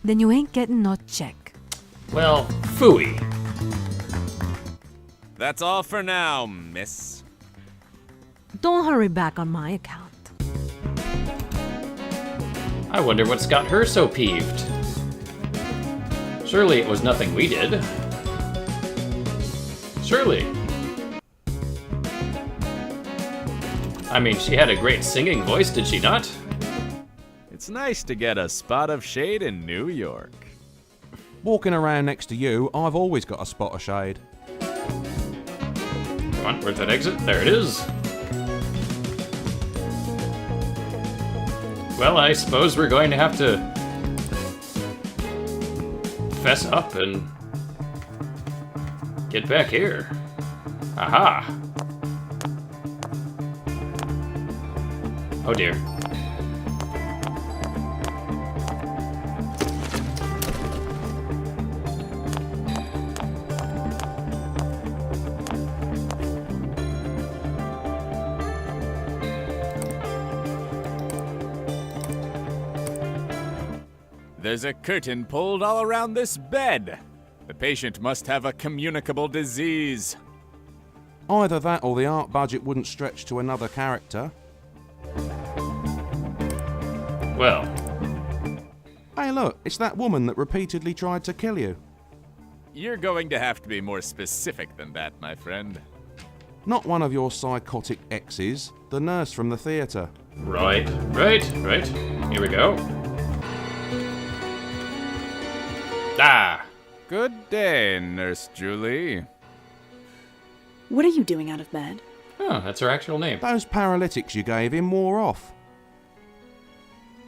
Then you ain't getting no check. Well, phooey. That's all for now, miss. Don't hurry back on my account. I wonder what's got her so peeved. Surely it was nothing we did. Surely. I mean, she had a great singing voice, did she not? It's nice to get a spot of shade in New York. Walking around next to you, I've always got a spot of shade. Come on, where's that exit? There it is. Well, I suppose we're going to have to fess up and get back here. Aha! Oh dear. There's a curtain pulled all around this bed. The patient must have a communicable disease. Either that or the art budget wouldn't stretch to another character. Well, Hey look, it's that woman that repeatedly tried to kill you. You're going to have to be more specific than that, my friend. Not one of your psychotic exes, the nurse from the theatre. right. Here we go. Ah! Good day, Nurse Julie. What are you doing out of bed? Oh, that's her actual name. Those paralytics you gave him wore off.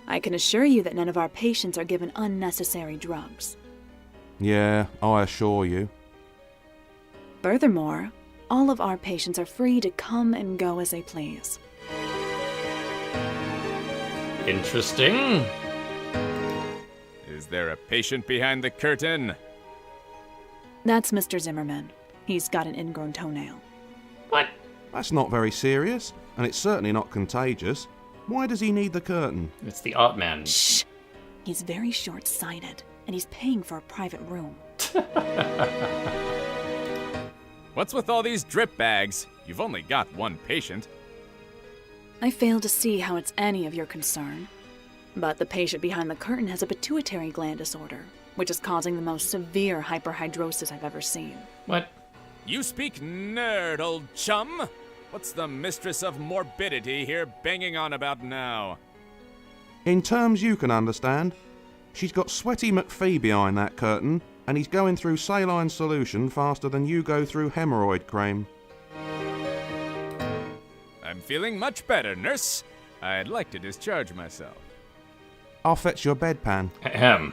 I can assure you that none of our patients are given unnecessary drugs. Yeah, I assure you. Furthermore, all of our patients are free to come and go as they please. Interesting. Is there a patient behind the curtain? That's Mr. Zimmerman. He's got an ingrown toenail. What? That's not very serious, and it's certainly not contagious. Why does he need the curtain? It's the Art Man. Shh! He's very short-sighted, and he's paying for a private room. What's with all these drip bags? You've only got one patient. I fail to see how it's any of your concern. But the patient behind the curtain has a pituitary gland disorder, which is causing the most severe hyperhidrosis I've ever seen. What? You speak nerd, old chum. What's the mistress of morbidity here banging on about now? In terms you can understand, she's got Sweaty McPhee behind that curtain, and he's going through saline solution faster than you go through hemorrhoid cream. I'm feeling much better, nurse. I'd like to discharge myself. I'll fetch your bedpan. Ahem.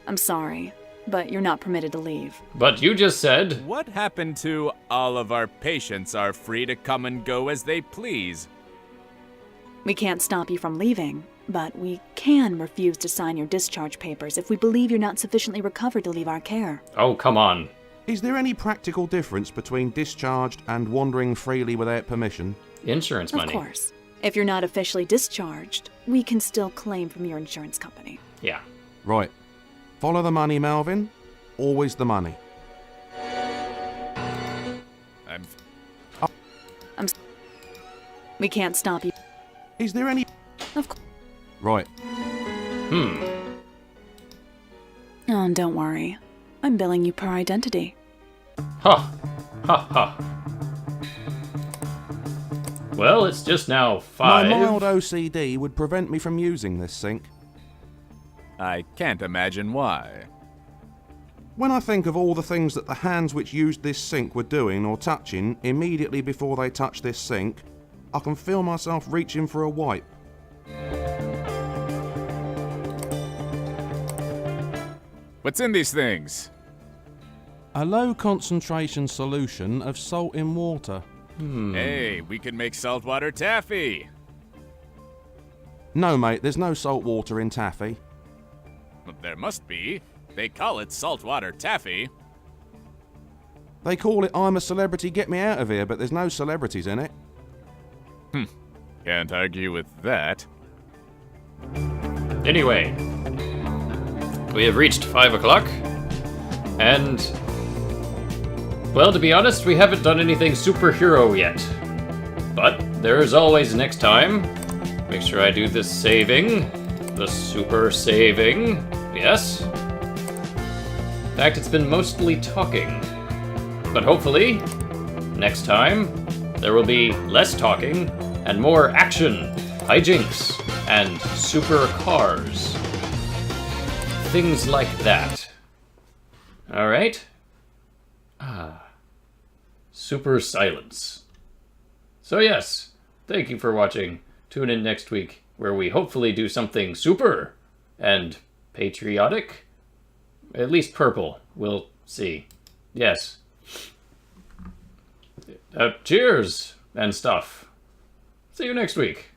I'm sorry, but you're not permitted to leave. But you just said... What happened to all of our patients are free to come and go as they please? We can't stop you from leaving, but we can refuse to sign your discharge papers if we believe you're not sufficiently recovered to leave our care. Oh, come on. Is there any practical difference between discharged and wandering freely without permission? Insurance money. Of course. If you're not officially discharged, we can still claim from your insurance company. Yeah. Right. Follow the money, Melvin. Always the money. We can't stop you. Is there any... Of course. Right. Oh, don't worry. I'm billing you per identity. Ha! Ha ha. Well, it's just now 5. My mild OCD would prevent me from using this sink. I can't imagine why. When I think of all the things that the hands which used this sink were doing or touching immediately before they touched this sink, I can feel myself reaching for a wipe. What's in these things? A low concentration solution of salt in water. Hey, we can make saltwater taffy. No, mate, there's no salt water in taffy. There must be. They call it saltwater taffy. They call it I'm a Celebrity, Get Me Out of Here, but there's no celebrities in it. Can't argue with that. Anyway, we have reached 5 o'clock, and, well, to be honest, we haven't done anything superhero yet. But there is always next time. Make sure I do this saving, the super saving, yes. In fact, it's been mostly talking, but hopefully, next time, there will be less talking and more action. hijinks and super cars. Things like that. Alright? Super silence. So yes, thank you for watching. Tune in next week, where we hopefully do something super and patriotic. At least purple. We'll see. Yes. Cheers and stuff. See you next week.